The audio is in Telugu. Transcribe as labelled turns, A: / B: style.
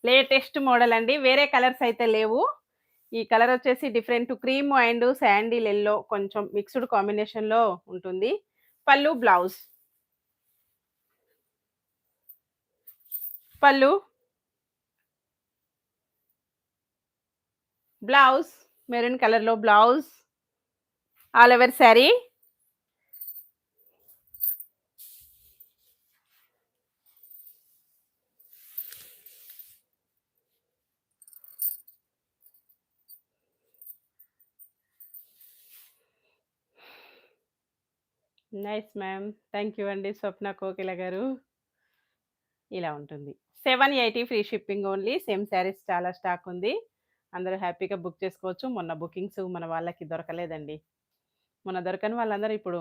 A: లేటెస్ట్ మోడల్ అండి. వేరే కలర్స్ అయితే లేవు. ఈ కలర్ వచ్చేసి different cream and sandal yellow కొంచెం మిక్స్‌డ్ కాంబినేషన్‌లో ఉంటుంది. పళ్ళు, బ్లౌజ్. పళ్ళు, బ్లౌజ్ మెరూన్ కలర్‌లో blouse. All over sari. Nice ma'am. Thank you అండి స్వప్న కోకిల గారు. ఇలా ఉంటుంది. 780 free shipping only. Same saris చాలా స్టాక్ ఉంది. అందరూ హ్యాపీగా బుక్ చేసుకోవచ్చు. మొన్న బుకింగ్స్ మన వాళ్ళకి దొరకలేదండి. మొన్న దొరకని వాళ్ళందరూ ఇప్పుడు